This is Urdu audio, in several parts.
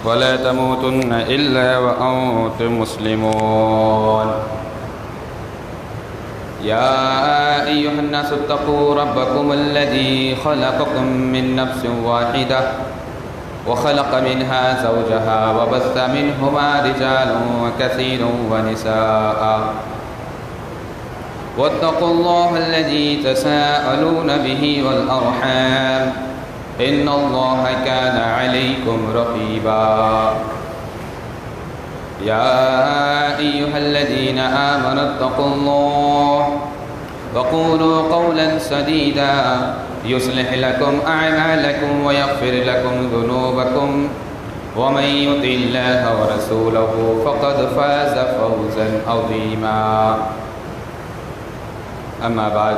ولا تموتن إلا وأنتم مسلمون. يا أيها الناس اتقوا ربكم الذي خلقكم من نفس واحدة وخلق منها زوجها وبث منهما رجالا كثيرا ونساء واتقوا الله الذي تساءلون به والأرحام إن الله كان عليكم رقيبا. يا أيها الذين آمنوا اتقوا الله وقولوا قولا سديدا يصلح لكم أعمالكم ويغفر لكم ذنوبكم ومن يطع الله ورسوله فقد فاز فوزا عظيما. أما بعد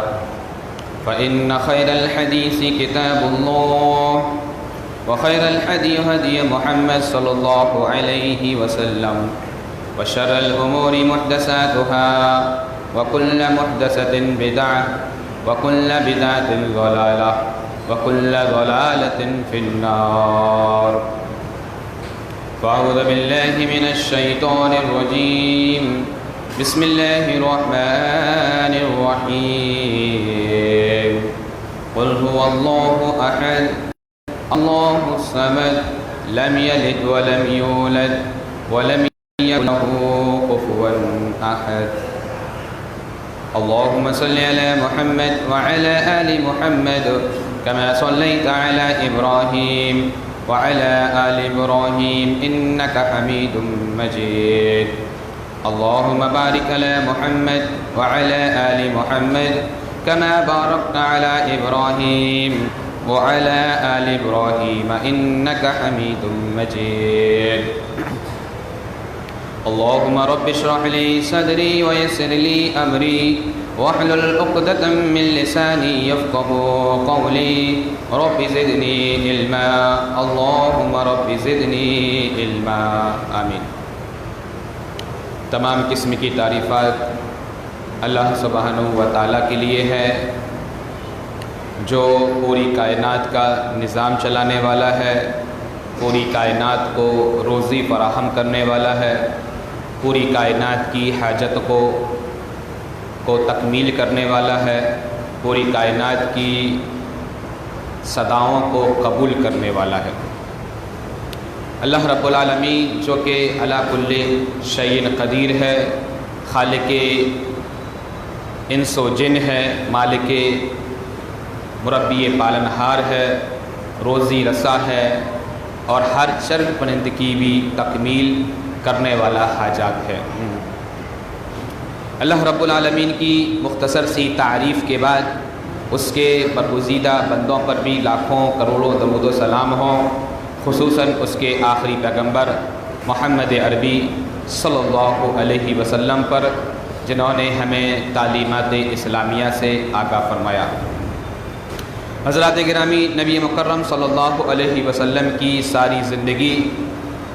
فإن خير الحديث كتاب الله وخير الهدي هدي محمد صلى الله عليه وسلم وشر الأمور محدثاتها وكل محدثة بدعة وكل بدعة ضلالة وكل ضلالة في النار. فأعوذ بالله من الشيطان الرجيم. بسم الله الرحمن الرحيم. قل هو الله أحد الله الصمد لم يلد ولم يولد ولم يكن له كفوا أحد. اللهم صل على محمد وعلى آل محمد كما صليت على إبراهيم وعلى آل إبراهيم إنك حميد مجيد. اللهم بارك على محمد وعلى آل محمد كما باركت على إبراهيم وعلى آل إبراهيم إنك حميد مجيد. اللهم رب اشرح لي صدري ويسر لي أمري واحلل عقدة من لساني يفقهوا قولي. رب زدني علما. اللهم رب زدني علما. آمین. تمام قسم کی تعریفات اللہ سبحانہ و تعالیٰ کے لیے ہے جو پوری کائنات کا نظام چلانے والا ہے، پوری کائنات کو روزی فراہم کرنے والا ہے، پوری کائنات کی حاجت کو تکمیل کرنے والا ہے، پوری کائنات کی صداؤں کو قبول کرنے والا ہے. اللہ رب العالمین جو کہ علی کل شیء قدیر ہے، خالق انس و جن ہے، مالک مربی پالنہار ہے، روزی رسا ہے اور ہر چرب پرند کی بھی تکمیل کرنے والا حاجات ہے. اللہ رب العالمین کی مختصر سی تعریف کے بعد اس کے برگزیدہ بندوں پر بھی لاکھوں کروڑوں درود و سلام ہوں، خصوصاً اس کے آخری پیغمبر محمد عربی صلی اللہ علیہ وسلم پر جنہوں نے ہمیں تعلیمات اسلامیہ سے آگاہ فرمایا. حضرات گرامی، نبی مکرم صلی اللہ علیہ وسلم کی ساری زندگی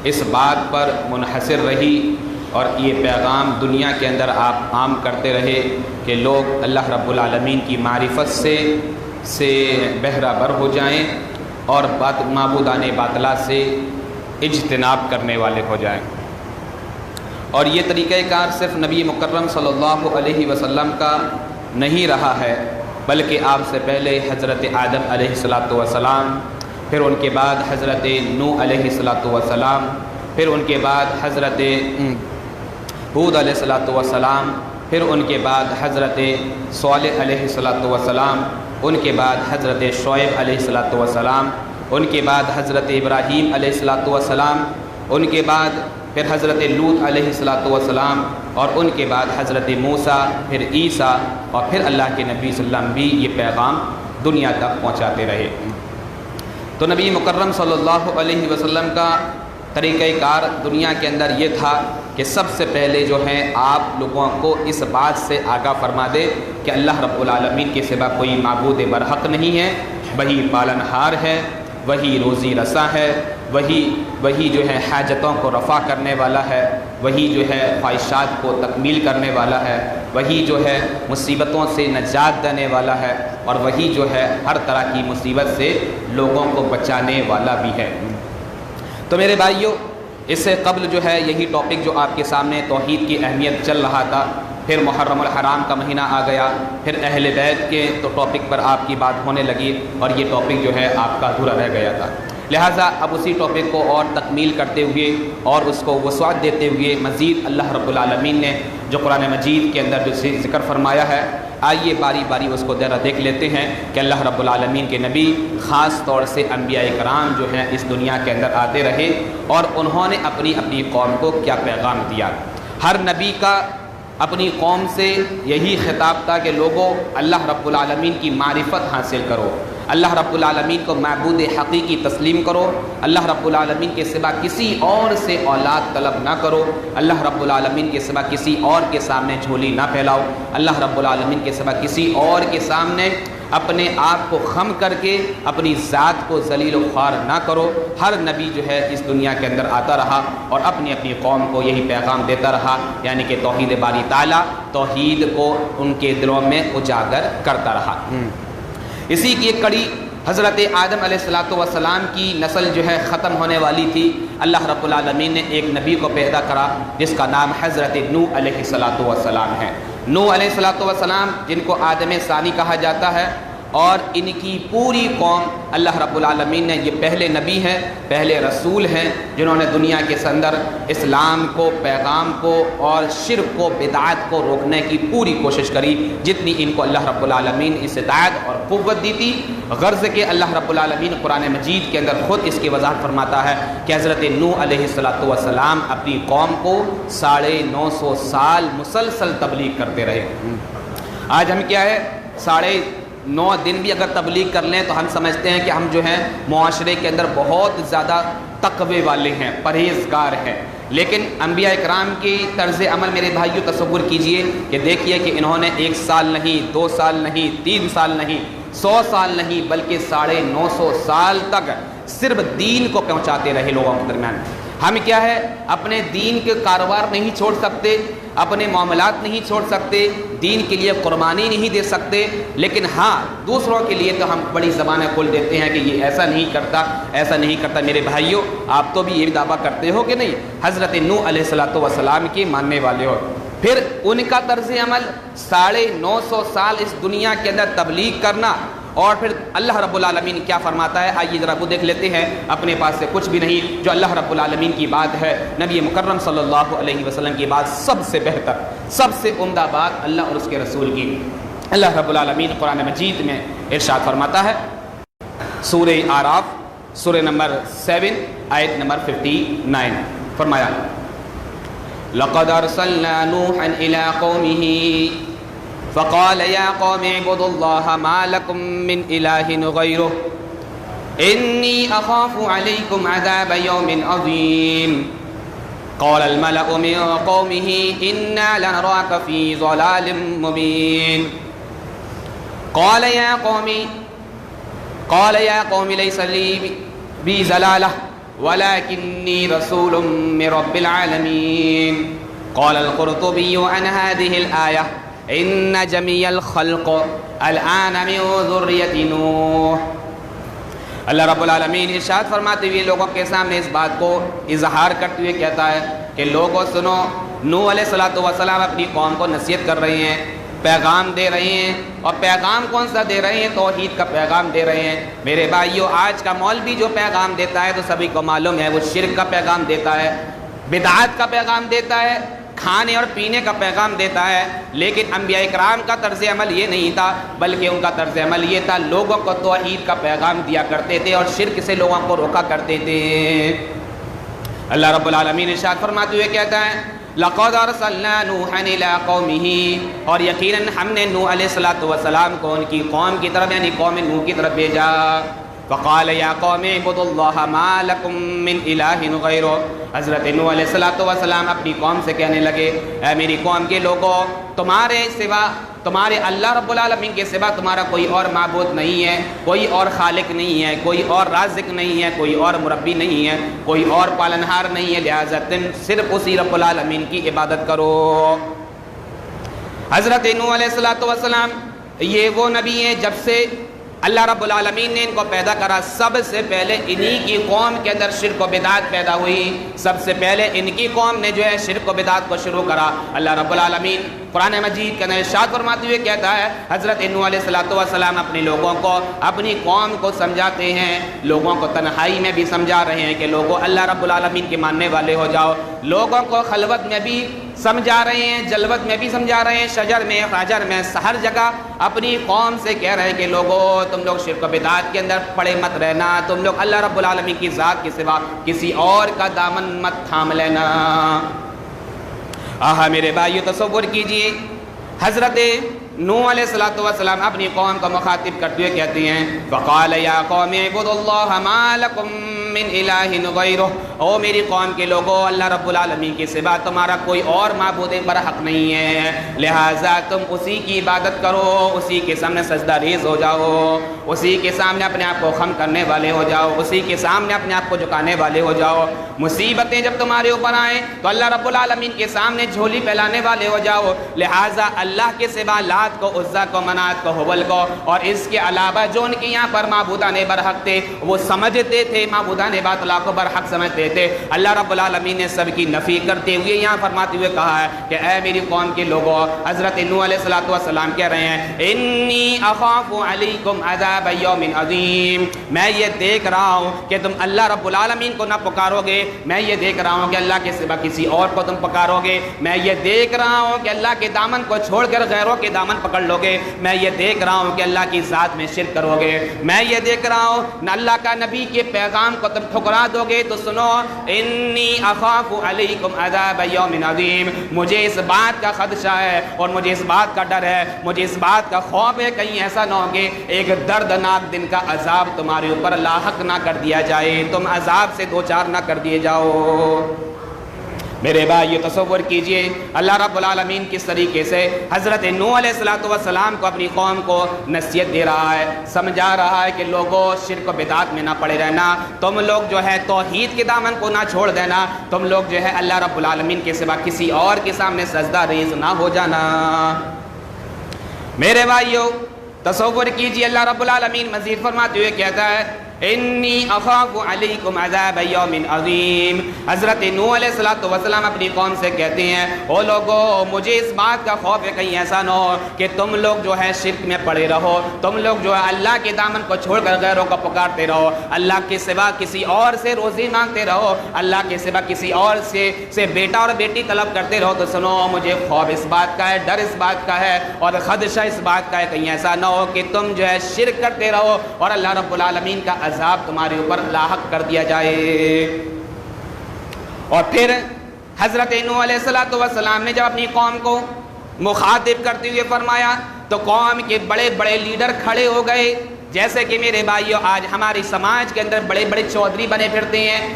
اس بات پر منحصر رہی اور یہ پیغام دنیا کے اندر آپ عام کرتے رہے کہ لوگ اللہ رب العالمین کی معرفت سے بہرہ بر ہو جائیں اور معبودان باطلہ سے اجتناب کرنے والے ہو جائیں. اور یہ طریقہ کار صرف نبی مکرم صلی اللہ علیہ وسلم کا نہیں رہا ہے، بلکہ آپ سے پہلے حضرت آدم علیہ السلام، پھر ان کے بعد حضرت نوح علیہ السلام، پھر ان کے بعد حضرت ہود علیہ السلام، پھر ان کے بعد حضرت صالح علیہ السلام، ان کے بعد حضرت شعیب علیہ السلام، ان کے بعد حضرت ابراہیم علیہ السلام، ان کے بعد پھر حضرت لوط علیہ السلام، اور ان کے بعد حضرت موسیٰ، پھر عیسیٰ، اور پھر اللہ کے نبی صلی اللہ علیہ وسلم بھی یہ پیغام دنیا تک پہنچاتے رہے. تو نبی مکرم صلی اللہ علیہ وسلم کا طریقہ کار دنیا کے اندر یہ تھا کہ سب سے پہلے جو ہے آپ لوگوں کو اس بات سے آگاہ فرما دے کہ اللہ رب العالمین کے سوا کوئی معبود برحق نہیں ہے، وہی پالنہار ہے، وہی روزی رساں ہے، وہی جو ہے حاجتوں کو رفع کرنے والا ہے، وہی جو ہے خواہشات کو تکمیل کرنے والا ہے، وہی جو ہے مصیبتوں سے نجات دینے والا ہے، اور وہی جو ہے ہر طرح کی مصیبت سے لوگوں کو بچانے والا بھی ہے۔ تو میرے بھائیوں، اس سے قبل جو ہے یہی ٹاپک جو آپ کے سامنے توحید کی اہمیت چل رہا تھا، پھر محرم الحرام کا مہینہ آ گیا، پھر اہل بیت کے تو ٹاپک پر آپ کی بات ہونے لگی، اور یہ ٹاپک جو ہے آپ کا ادھورا رہ گیا تھا۔ لہٰذا اب اسی ٹاپک کو اور تکمیل کرتے ہوئے اور اس کو وسعت دیتے ہوئے مزید اللہ رب العالمین نے جو قرآن مجید کے اندر جو ذکر فرمایا ہے، آئیے باری باری اس کو ذرا دیکھ لیتے ہیں کہ اللہ رب العالمین کے نبی خاص طور سے انبیاء کرام جو ہیں اس دنیا کے اندر آتے رہے اور انہوں نے اپنی اپنی قوم کو کیا پیغام دیا۔ ہر نبی کا اپنی قوم سے یہی خطاب تھا کہ لوگوں، اللہ رب العالمین کی معرفت حاصل کرو، اللہ رب العالمین کو معبود حقیقی تسلیم کرو، اللہ رب العالمین کے سوا کسی اور سے اولاد طلب نہ کرو، اللہ رب العالمین کے سوا کسی اور کے سامنے جھولی نہ پھیلاؤ، اللہ رب العالمین کے سوا کسی اور کے سامنے اپنے آپ کو خم کر کے اپنی ذات کو ذلیل و خوار نہ کرو۔ ہر نبی جو ہے اس دنیا کے اندر آتا رہا اور اپنی اپنی قوم کو یہی پیغام دیتا رہا، یعنی کہ توحید باری تعالیٰ، توحید کو ان کے دلوں میں اجاگر کرتا رہا۔ اسی کی ایک کڑی حضرت آدم علیہ السلام کی نسل جو ہے ختم ہونے والی تھی۔ اللہ رب العالمین نے ایک نبی کو پیدا کرا جس کا نام حضرت نوح علیہ السلام ہے۔ نوح علیہ السلام جن کو آدم ثانی کہا جاتا ہے، اور ان کی پوری قوم اللہ رب العالمین نے، یہ پہلے نبی ہیں، پہلے رسول ہیں جنہوں نے دنیا کے اندر اسلام کو، پیغام کو اور شرک کو، بدعات کو روکنے کی پوری کوشش کری جتنی ان کو اللہ رب العالمین استطاعت اور قوت دی تھی۔ غرض کہ اللہ رب العالمین قرآن مجید کے اندر خود اس کی وضاحت فرماتا ہے کہ حضرت نوح علیہ السلام اپنی قوم کو 950 سال مسلسل تبلیغ کرتے رہے۔ آج ہم کیا ہے، 9.5 دن بھی اگر تبلیغ کر لیں تو ہم سمجھتے ہیں کہ ہم جو ہیں معاشرے کے اندر بہت زیادہ تقوی والے ہیں، پرہیزگار ہیں، لیکن انبیاء اکرام کی طرز عمل میرے بھائیوں تصور کیجئے کہ دیکھیے کہ انہوں نے 1 سال نہیں، 2 سال نہیں، 3 سال نہیں، 100 سال نہیں، بلکہ 950 سال تک صرف دین کو پہنچاتے رہے لوگوں کے درمیان۔ ہم کیا ہے، اپنے دین کے کاروبار نہیں چھوڑ سکتے، اپنے معاملات نہیں چھوڑ سکتے، دین کے لیے قربانی نہیں دے سکتے، لیکن ہاں دوسروں کے لیے تو ہم بڑی زبانیں کھول دیتے ہیں کہ یہ ایسا نہیں کرتا، ایسا نہیں کرتا۔ میرے بھائیوں، آپ تو بھی یہ دعویٰ کرتے ہو کہ نہیں، حضرت نوح علیہ السلام کی ماننے والے ہو، پھر ان کا طرز عمل 950 سال اس دنیا کے اندر تبلیغ کرنا، اور پھر اللہ رب العالمین کیا فرماتا ہے، آئیے ذرا وہ دیکھ لیتے ہیں۔ اپنے پاس سے کچھ بھی نہیں، جو اللہ رب العالمین کی بات ہے، نبی مکرم صلی اللہ علیہ وسلم کی بات سب سے بہتر، سب سے عمدہ بات اللہ اور اس کے رسول کی۔ اللہ رب العالمین قرآن مجید میں ارشاد فرماتا ہے، سورہ اعراف، سورہ نمبر 7 آیت نمبر 59، فرمایا لَقَدْ أَرْسَلْنَا نُوحًا إِلَىٰ قَوْمِهِ فقال يا قوم اعبدوا الله ما لكم من إله غيره إني أخاف عليكم عذاب يوم عظيم قال الملأ من قومه إنا لنراك في ضلال مبين قال يا قوم ليس لي بي ضلالة ولكني رسول من رب العالمين قال القرطبي عن هذه الآية ان جميع الخلق الآن من ذریة نوح۔ اللہ رب العالمین ارشاد فرماتے ہوئے لوگوں کے سامنے اس بات کو اظہار کرتے ہوئے کہتا ہے کہ لوگوں سنو، نوح علیہ السلام اپنی قوم کو نصیحت کر رہے ہیں، پیغام دے رہے ہیں، اور پیغام کون سا دے رہے ہیں؟ توحید کا پیغام دے رہے ہیں۔ میرے بھائیوں، آج کا مولوی جو پیغام دیتا ہے تو سبھی کو معلوم ہے وہ شرک کا پیغام دیتا ہے، بدعات کا پیغام دیتا ہے، کھانے اور پینے کا پیغام دیتا ہے، لیکن انبیاء کرام کا طرز عمل یہ نہیں تھا، بلکہ ان کا طرز عمل یہ تھا، لوگوں کو توحید کا پیغام دیا کرتے تھے اور شرک سے لوگوں کو روکا کرتے تھے۔ اللہ رب العالمین ارشاد فرماتے ہوئے کہتا ہے لَقَدْ أَرْسَلْنَا نُوحًا إِلَىٰ قَوْمِهِ، اور یقیناً ہم نے نوح علیہ السلام کو ان کی قوم کی طرف، یعنی قوم نوح کی طرف بھیجا۔ فقال یا قوم اعبدوا اللہ ما لکم من الہ غیرہ، حضرت نوح علیہ السلام اپنی قوم سے کہنے لگے، اے میری قوم کے لوگوں، تمہارے سوا، تمہارے اللہ رب العالمین کے سوا تمہارا کوئی اور معبود نہیں ہے، کوئی اور خالق نہیں ہے، کوئی اور رازق نہیں ہے، کوئی اور مربی نہیں ہے، کوئی اور پالنہار نہیں ہے، لہذا تم صرف اسی رب العالمین کی عبادت کرو۔ حضرت نوح علیہ السلام یہ وہ نبی ہیں جب سے اللہ رب العالمین نے ان کو پیدا کرا، سب سے پہلے انہی کی قوم کے اندر شرک و بدعت پیدا ہوئی، سب سے پہلے ان کی قوم نے جو ہے شرک و بدعت کو شروع کرا۔ اللہ رب العالمین قرآن مجید کے اندر ارشاد فرماتے ہوئے کہتا ہے، حضرت نوح علیہ السلام اپنے لوگوں کو، اپنی قوم کو سمجھاتے ہیں، لوگوں کو تنہائی میں بھی سمجھا رہے ہیں کہ لوگوں اللہ رب العالمین کے ماننے والے ہو جاؤ، لوگوں کو خلوت میں بھی سمجھا رہے ہیں، جلوت میں بھی سمجھا رہے ہیں، شجر میں، فجر میں، ہر جگہ اپنی قوم سے کہہ رہے ہیں کہ لوگوں تم لوگ شرک و بدعات کے اندر پڑے مت رہنا، تم لوگ اللہ رب العالمین کی ذات کے سوا کسی اور کا دامن مت تھام لینا۔ آہا میرے بھائیو تصور کیجئے، حضرت نوح علیہ السلام اپنی قوم کو مخاطب کرتے ہوئے کہتے ہیں، فَقَالَ يَا قَوْمِ اعْبُدُوا اللَّهَ مَا لَكُم مِّنْ إِلَٰهٍ غَيْرُهُ، او میری قوم کے لوگوں اللہ رب العالمین کے سوا تمہارا کوئی اور معبود برحق نہیں ہے، لہٰذا تم اسی کی عبادت کرو، اسی کے سامنے سجدہ ریز ہو جاؤ، اسی کے سامنے اپنے آپ کو خم کرنے والے ہو جاؤ، اسی کے سامنے اپنے آپ کو جھکانے والے ہو جاؤ، مصیبتیں جب تمہارے اوپر آئیں تو اللہ رب العالمین کے سامنے جھولی پھیلانے والے ہو جاؤ، لہٰذا اللہ کے سوا لات کو، عزا کو، منات کو، حبل کو اور اس کے علاوہ جو ان کے یہاں پر معبودان برحق تھے وہ سمجھتے تھے، معبودان باطلا کو برحق سمجھتے تھے، اللہ رب العالمین نے سب کی نفی کرتے ہوئے یہاں فرماتے ہوئے کہا ہے کہ اے میری قوم کے لوگوں، حضرت نوح علیہ السلام کہہ رہے ہیں، انی اخاف علیکم عذاب یوم عظیم، میں یہ دیکھ رہا ہوں کہ تم اللہ رب العالمین کو نہ پکارو گے، میں یہ دیکھ رہا ہوں کہ اللہ کے سوا کسی اور کو تم پکارو گے، میں یہ دیکھ رہا ہوں کہ اللہ کے دامن کو چھوڑ کر غیروں کے دامن پکڑ لو گے، میں یہ دیکھ رہا ہوں کہ اللہ کی ذات میں شرک کرو گے، میں یہ دیکھ رہا ہوں نہ اللہ کا نبی کے پیغام کو تم ٹھکرا دو گے، تو سنو، انی اخاف علیکم عذاب یوم عظیم، مجھے اس بات کا خدشہ ہے اور مجھے اس بات کا ڈر ہے، مجھے اس بات کا خوف ہے کہیں ایسا نہ ہو کہ ایک دردناک دن کا عذاب تمہارے اوپر لاحق نہ کر دیا جائے، تم عذاب سے دوچار نہ کر دیے جاؤ۔ میرے بھائی یہ تصور کیجئے اللہ رب العالمین کس طریقے سے حضرت نوح علیہ السلام کو اپنی قوم کو نصیحت دے رہا ہے، سمجھا رہا ہے کہ لوگوں شرک و بدعات میں نہ پڑے رہنا، تم لوگ جو ہے توحید کے دامن کو نہ چھوڑ دینا، تم لوگ جو ہے اللہ رب العالمین کے سوا کسی اور کے سامنے سجدہ ریز نہ ہو جانا۔ میرے بھائیو تصور کیجئے اللہ رب العالمین مزید فرماتے ہوئے کہتا ہے، انی اخاف علیکم عذاب یوم عظیم، حضرت نوح علیہ السلام اپنی قوم سے کہتے ہیں، او لوگو مجھے اس بات کا خوف ہے کہیں ایسا نہ ہو کہ تم لوگ جو ہے شرک میں پڑے رہو، تم لوگ جو ہے اللہ کے دامن کو چھوڑ کر غیروں کو پکارتے رہو، اللہ کے سوا کسی اور سے روزی مانگتے رہو، اللہ کے سوا کسی اور سے بیٹا اور بیٹی طلب کرتے رہو، تو سنو مجھے خوف اس بات کا ہے، ڈر اس بات کا ہے اور خدشہ اس بات کا ہے کہیں ایسا نہ ہو کہ تم جو ہے شرک کرتے رہو اور اللہ رب العالمین کا عذاب تمہارے اوپر لاحق کر دیا جائے۔ اور پھر حضرت نوح علیہ السلام نے جب اپنی قوم کو مخاطب کرتے ہوئے فرمایا تو قوم کے بڑے بڑے لیڈر کھڑے ہو گئے، جیسے کہ میرے بھائیو آج ہماری سماج کے اندر بڑے بڑے چودھری بنے پھرتے ہیں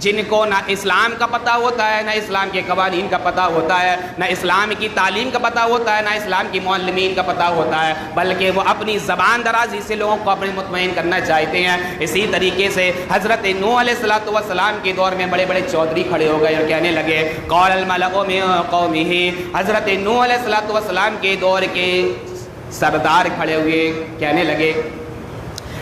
جن کو نہ اسلام کا پتہ ہوتا ہے، نہ اسلام کے قوانین کا پتہ ہوتا ہے، نہ اسلام کی تعلیم کا پتہ ہوتا ہے، نہ اسلام کی معلمین کا پتہ ہوتا ہے، بلکہ وہ اپنی زبان درازی سے لوگوں کو اپنے مطمئن کرنا چاہتے ہیں۔ اسی طریقے سے حضرت نوح علیہ السلام کے دور میں بڑے بڑے چودھری کھڑے ہو گئے اور کہنے لگے، قال الملأ من قومه، حضرت نوح علیہ السلام کے دور کے سردار کھڑے ہوئے کہنے لگے،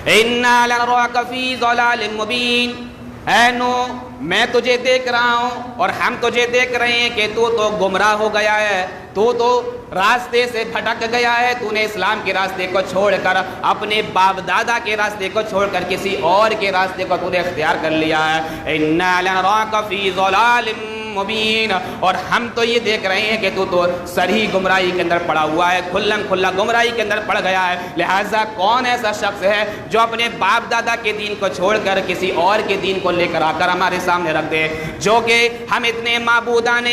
اِنَّا لَنَرَاكَ فِي ضَلَالٍ مُبِينٍ، اے نوح میں تجھے دیکھ رہا ہوں اور ہم تجھے دیکھ رہے ہیں کہ تو گمراہ ہو گیا ہے، تو راستے سے بھٹک گیا ہے، تو نے اسلام کے راستے کو چھوڑ کر اپنے باپ دادا کے راستے کو چھوڑ کر کسی اور کے راستے کو تو نے اختیار کر لیا ہے۔ اِنَّا لَنَرَاكَ فِي ضَلَالٍ مبین، اور ہم تو یہ دیکھ رہے ہیں کہ تو سری گمراہی کے اندر پڑا ہوا ہے، کھلم کھلا گمراہی کے اندر پڑ گیا ہے، لہٰذا کون ایسا شخص ہے جو اپنے باپ دادا کے دین کو چھوڑ کر کسی اور کے دین کو لے کر آ کر ہمارے سامنے رکھ دے، جو کہ ہم اتنے معبودان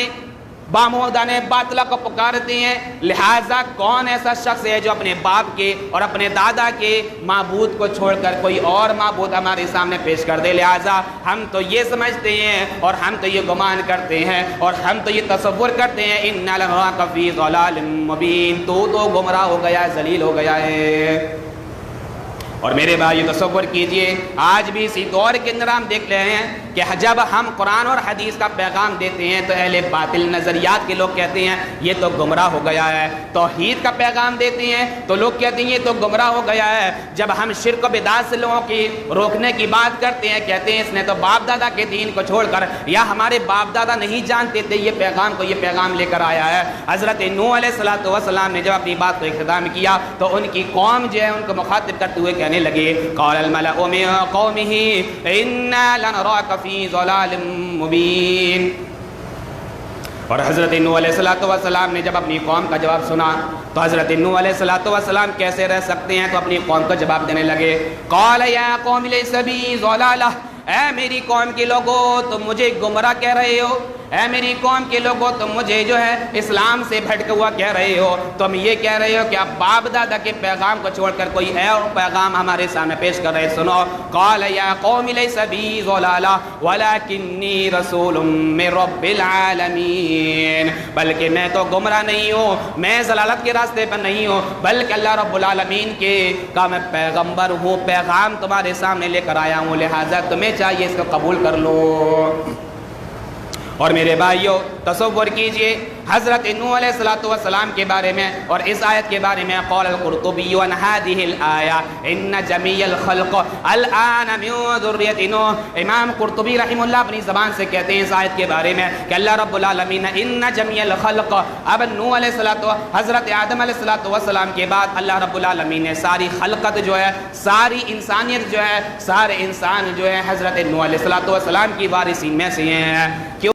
باطلا کو پکارتے ہیں، لہٰذا کون ایسا شخص ہے جو اپنے باپ کے اور اپنے دادا کے معبود کو چھوڑ کر کوئی اور معبود ہمارے سامنے پیش کر دے۔ لہٰذا ہم تو یہ سمجھتے ہیں اور ہم تو یہ گمان کرتے ہیں اور ہم تو یہ تصور کرتے ہیں، اِنَّا لَنَرَاكَ فِي ضَلَالٍ مُبِينٍ، تو گمراہ ہو گیا ہے، ذلیل ہو گیا ہے۔ اور میرے بھائی تصور کیجئے آج بھی اسی دور کے اندر ہم دیکھ رہے ہیں کہ جب ہم قرآن اور حدیث کا پیغام دیتے ہیں تو اہل باطل نظریات کے لوگ کہتے ہیں یہ تو گمراہ ہو گیا ہے، توحید کا پیغام دیتے ہیں تو لوگ کہتے ہیں یہ تو گمراہ ہو گیا ہے، جب ہم شرک و بدعت سے لوگوں کی روکنے کی بات کرتے ہیں کہتے ہیں اس نے تو باپ دادا کے دین کو چھوڑ کر یا ہمارے باپ دادا نہیں جانتے تھے یہ پیغام لے کر آیا ہے۔ حضرت نوح علیہ السلام نے جب اپنی بات کو اختتام کیا تو ان کی قوم جو ہے ان کو مخاطب کرتے ہوئے کہنے لگے قال الملأ من قومه انا لنراك في ضلال مبين۔ اور حضرت نوح علیہ السلام نے جب اپنی قوم کا جواب سنا تو حضرت نوح علیہ السلام کیسے رہ سکتے ہیں تو اپنی قوم کا جواب دینے لگے قال یا قوم لیس بی ضلالہ، اے میری قوم کے لوگوں تم مجھے گمراہ کہہ رہے ہو، اے میری قوم کے لوگوں تم مجھے جو ہے اسلام سے بھٹکا ہوا کہہ رہے ہو، تم یہ کہہ رہے ہو کہ آپ باپ دادا کے پیغام کو چھوڑ کر کوئی اور پیغام ہمارے سامنے پیش کر رہے، سنو قال یا قوم لیس بی ضلالہ ولکنی رسول من رب العالمین، بلکہ میں تو گمراہ نہیں ہوں، میں ضلالت کے راستے پر نہیں ہوں، بلکہ اللہ رب العالمین کے کا میں پیغمبر ہوں، پیغام تمہارے سامنے لے کر آیا ہوں، لہٰذا تمہیں چاہیے اس کو قبول کر لو۔ اور میرے بھائیوں تصور کیجئے حضرت نوح علیہ السلام کے بارے میں اور اس آیت کے بارے میں قال القرطبی عن هذه الآية ان جميع الخلق الآن من ذریة نوح، امام قرطبی رحمہ اللہ اپنی زبان سے کہتے ہیں اس آیت کے بارے میں کہ اللہ رب العالمین ان جميع الخلق، اب نوح علیہ حضرت آدم علیہ السلام کے بعد اللہ رب العالمین نے ساری خلقت جو ہے، ساری انسانیت جو ہے، سارے انسان جو ہے حضرت نوح علیہ السلام کی وارثین میں سے ہیں۔ کیوں؟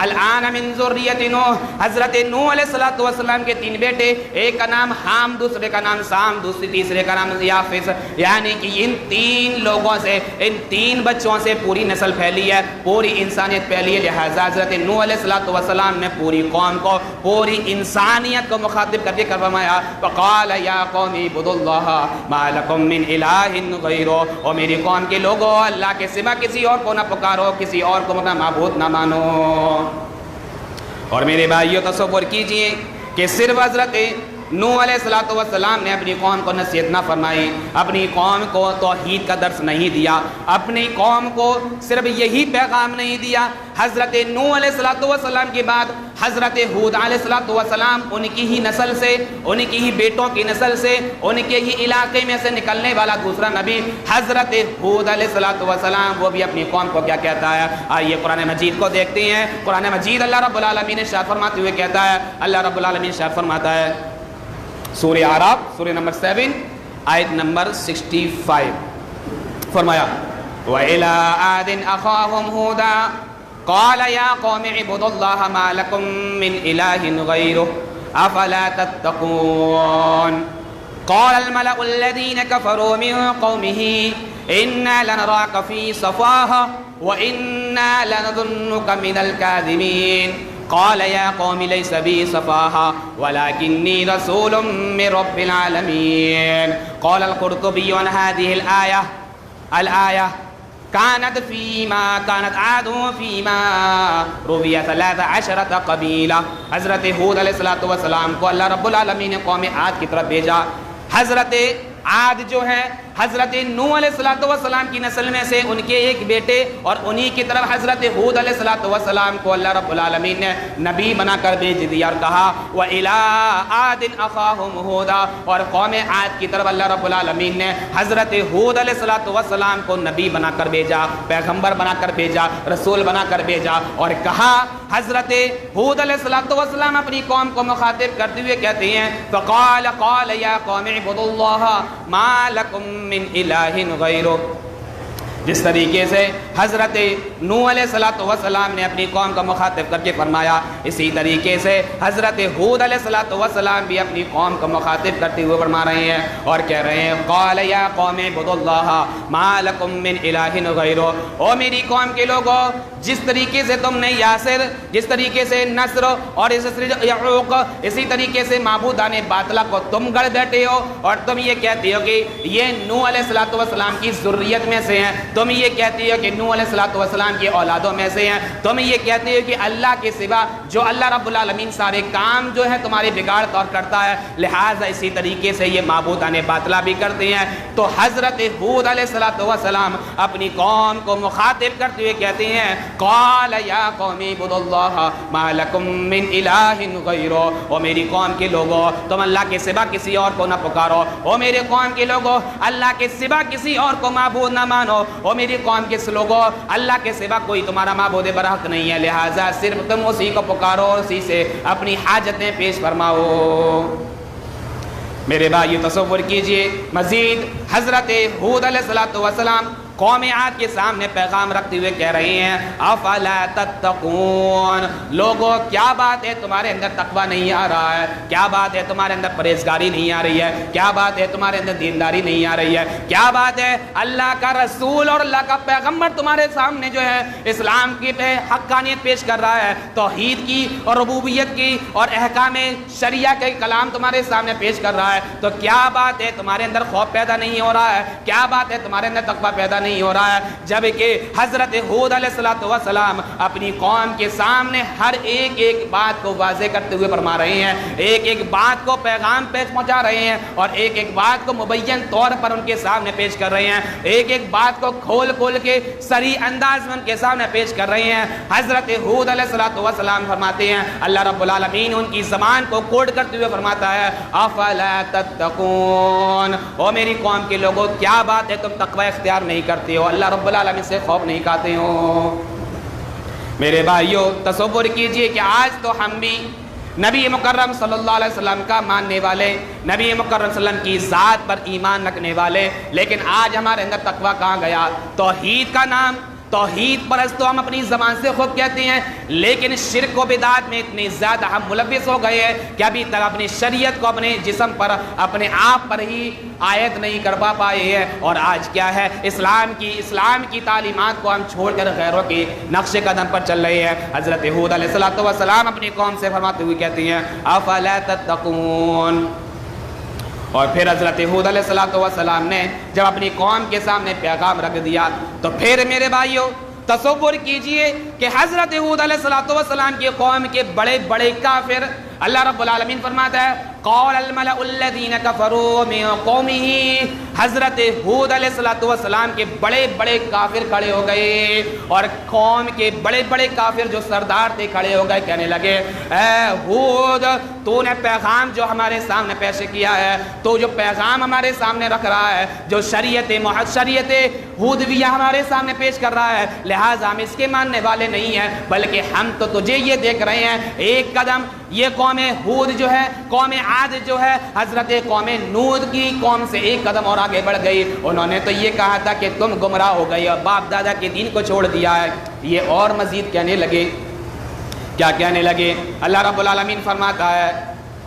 الان من ذریت نوح، حضرت نوح علیہ السلام کے تین بیٹے، ایک کا نام حام، دوسرے کا نام سام، تیسرے کا نام یافس، یعنی کہ ان تین لوگوں سے، ان تین بچوں سے پوری نسل پھیلی ہے، پوری انسانیت پھیلی ہے، لہذا حضرت نوح علیہ السلام نے پوری قوم کو، پوری انسانیت کو مخاطب کر کے فرمایا وقال یا قوم اعبدوا اللہ ما لکم من الہ غیرہ، اور میری قوم کے لوگوں اللہ کے سوا کسی اور کو نہ پکارو، کسی اور کو اپنا معبود نہ مانو۔ اور میرے بھائیوں تصور کیجئے کہ صرف حضرت نوح علیہ السلام نے اپنی قوم کو نصیحت نہ فرمائی، اپنی قوم کو توحید کا درس نہیں دیا، اپنی قوم کو صرف یہی پیغام نہیں دیا، حضرت نوح علیہ السلام کے بعد حضرت ہود علیہ السلام ان کی ہی نسل سے، ان کی ہی بیٹوں کی نسل سے، ان کے ہی علاقے میں سے نکلنے والا دوسرا نبی حضرت ہود علیہ السلام، وہ بھی اپنی قوم کو کیا کہتا ہے؟ آئیے قرآن مجید کو دیکھتے ہیں۔ قرآن مجید اللہ رب العالمین ارشاد فرماتے ہوئے کہتا ہے، اللہ رب العالمین ارشاد فرماتا ہے سورہ اعراف سورہ نمبر 7 آیت نمبر 65، فرمایا وَإِلَىٰ عَادٍ أَخَاهُمْ هُودًا قَالَ يَا قَوْمِ اعْبُدُوا اللَّهَ مَا لَكُم مِّنْ إِلَٰهٍ غَيْرُهُ أَفَلَا تَتَّقُونَ قَالَ الْمَلَأُ الَّذِينَ كَفَرُوا مِن قَوْمِهِ إِنَّا لَنَرَاكَ فِي سَفَاهَةٍ وَإِنَّا لَنَظُنُّكَ مِنَ الْكَاذِبِينَ قال يا قوم ليس بي سفاهة ولكني رسول من رب العالمين۔ قال القرطبي عن هذه الآية كانت عاد فيما روي 13 قبيلة، حضرت ہود علیہ السلام کو اللہ رب العالمین نے قوم عاد کی طرف بھیجا۔ حضرت عاد جو ہے حضرت نوح علیہ السلام کی نسل میں سے ان کے ایک بیٹے، اور انہی کی طرف حضرت ہود علیہ السلام کو اللہ رب العالمین نے نبی بنا کر بھیج دیا اور کہا وَإِلَىٰ عَادٍ أَخَاهُمْ هُودًا، اور قوم عاد کی طرف اللہ رب العالمین نے حضرت ہود علیہ السلام کو نبی بنا کر بھیجا، پیغمبر بنا کر بھیجا، رسول بنا کر بھیجا، اور کہا حضرت ہود علیہ السلام اپنی قوم کو مخاطب کرتے ہوئے کہتے ہیں فقال يا قوم اعبدوا اللہ ما لکم من الہ غیرہ، جس طریقے سے حضرت نوح علیہ السلام نے اپنی قوم کا مخاطب کر کے فرمایا، اسی طریقے سے حضرت ہود علیہ السلام بھی اپنی قوم کا مخاطب کرتے ہوئے فرما رہے ہیں اور کہہ رہے ہیں قال یا قوم اعبدوا اللہ ما لکم من الہ غیرہ، او میری قوم کے لوگوں جس طریقے سے تم نے یاسر، جس طریقے سے نصر اور یعوق، اسی طریقے سے معبودان باطلہ کو تم گڑھ بیٹھے ہو اور تم یہ کہتے ہو کہ یہ نوح علیہ السلام کی ذریت میں سے ہیں، تم یہ کہتے ہو کہ نوح نوح علیہ السلام کی اولادوں میں سے ہیں، تم یہ کہتے ہو کہ اللہ کے سوا جو اللہ رب العالمین سارے کام جو ہے تمہارے بگاڑتا اور کرتا ہے، لہٰذا اسی طریقے سے یہ معبودان باطلہ بھی کرتے ہیں۔ تو حضرت ہود علیہ السلام اپنی قوم کو مخاطب کرتے ہوئے کہتے ہیں قال یا قوم اعبدوا اللہ ما لکم من الہ غیرہ، او میری قوم کے لوگوں تم اللہ کے سوا کسی اور کو نہ پکارو، او میرے قوم کے لوگوں اللہ کے سوا کسی اور کو معبود نہ مانو، او میری قوم کے لوگوں اللہ کے سوا کوئی تمہارا معبود برحق نہیں ہے، لہٰذا صرف تم اسی کو پکارو اور اسی سے اپنی حاجتیں پیش فرماؤ۔ میرے بھائی تصور کیجئے، مزید حضرت ہود علیہ السلام قوم عاد کے سامنے پیغام رکھتے ہوئے کہہ رہے ہیں افلا تتقون، لوگوں کیا بات ہے تمہارے اندر تقوی نہیں آ رہا ہے، کیا بات ہے تمہارے اندر پرہیزگاری نہیں آ رہی ہے، کیا بات ہے تمہارے اندر دینداری نہیں آ رہی ہے، کیا بات ہے اللہ کا رسول اور اللہ کا پیغمبر تمہارے سامنے جو ہے اسلام کی حقانیت پیش کر رہا ہے، توحید کی اور ربوبیت کی اور احکام شریعہ کے کلام تمہارے سامنے پیش کر رہا ہے، تو کیا بات ہے تمہارے اندر خوف پیدا نہیں ہو رہا ہے، کیا بات ہے تمہارے اندر تقوی پیدا نہیں ہو رہا ہے، جبکہ حضرت ہود علیہ السلام اپنی قوم کے سامنے ہر ایک بات کو واضح کرتے ہوئے فرما رہے ہیں، ایک بات کو پیغام پیش پہنچا رہے ہیں اور ایک بات کو مبین طور پر ان کے سامنے پیش کر رہے ہیں، ایک بات کو کھول کے صریح انداز میں ان کے سامنے پیش کر رہے ہیں۔ حضرت ہود علیہ السلام فرماتے ہیں، اللہ رب العالمین ان کی زبان کو کوڈ کرتے ہوئے فرماتا ہے افلا تتقون، او میری قوم کے لوگوں کیا بات ہے تم تقوی اختیار نہیں کرتے ہو، اللہ رب العالمین سے خوف نہیں کھاتے ہو۔ میرے بھائیوں تصور کیجئے کہ آج تو ہم بھی نبی مکرم صلی اللہ علیہ وسلم کا ماننے والے، نبی مکرم صلی اللہ علیہ وسلم کی ذات پر ایمان رکھنے والے، لیکن آج ہمارے اندر تقوی کہاں گیا؟ توحید کا نام، توحید پرست تو ہم اپنی زبان سے خود کہتے ہیں، لیکن شرک و بدعات میں اتنے زیادہ ہم ملوث ہو گئے ہیں کہ ابھی تک اپنی شریعت کو اپنے جسم پر اپنے آپ پر ہی عائد نہیں کر پائے ہیں، اور آج کیا ہے اسلام کی تعلیمات کو ہم چھوڑ کر غیروں کے نقش قدم پر چل رہے ہیں۔ حضرت ہود علیہ السلام اپنی قوم سے فرماتے ہوئے کہتے ہیں افلا تتقون، اور پھر حضرت ہود علیہ السلام نے جب اپنی قوم کے سامنے پیغام رکھ دیا تو پھر میرے بھائیوں تصور کیجئے کہ حضرت ہود علیہ السلام کی قوم کے بڑے بڑے کافر، اللہ رب العالمین فرماتا ہے قال الملأ الذین کفروا من قومہ، حضرت ہود علیہ السلام کے بڑے بڑے کافر کھڑے ہو گئے اور قوم کے بڑے بڑے کافر جو سردار تھے کھڑے ہو گئے، کہنے لگے اے ہود تو نے پیغام جو ہمارے سامنے پیش کیا ہے، تو جو پیغام ہمارے سامنے رکھ رہا ہے، جو شریعت ہودویہ ہمارے سامنے پیش کر رہا ہے، لہٰذا ہم اس کے ماننے والے نہیں ہیں، بلکہ ہم تو تجھے یہ دیکھ رہے ہیں ایک قدم یہ قوم ہود جو ہے، قوم عاد جو ہے حضرت قوم نوح کی قوم سے ایک قدم اور آگے بڑھ گئی، انہوں نے تو یہ کہا تھا کہ تم گمراہ ہو گئے اور باپ دادا کے دین کو چھوڑ دیا ہے، یہ اور مزید کہنے لگے، کیا کہنے لگے؟ اللہ رب العالمین فرماتا ہے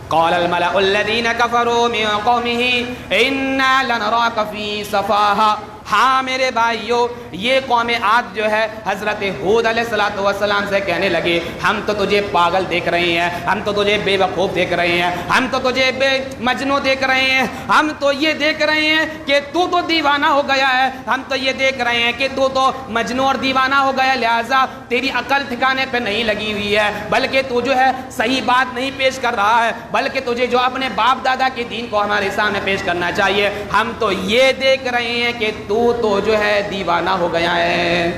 قال الملأ الذین کفروا من قومہ انا لنراک فی صفاہا، ہاں میرے بھائیوں یہ قوم عاد جو ہے حضرت ہود علیہ السلام سے کہنے لگے ہم تو تجھے پاگل دیکھ رہے ہیں، ہم تو تجھے بے وقوف دیکھ رہے ہیں، ہم تو تجھے بے مجنوں دیکھ رہے ہیں، ہم تو یہ دیکھ رہے ہیں کہ تو دیوانہ ہو گیا ہے، ہم تو یہ دیکھ رہے ہیں کہ تو مجنوں اور دیوانہ ہو گیا، لہٰذا تیری عقل ٹھکانے پہ نہیں لگی ہوئی ہے، بلکہ تو جو ہے صحیح بات نہیں پیش کر رہا ہے، بلکہ تجھے جو اپنے باپ دادا کے دین کو ہمارے سامنے پیش کرنا چاہیے، ہم تو یہ دیکھ رہے ہیں کہ تو جو ہے دیوانہ ہو گیا ہے۔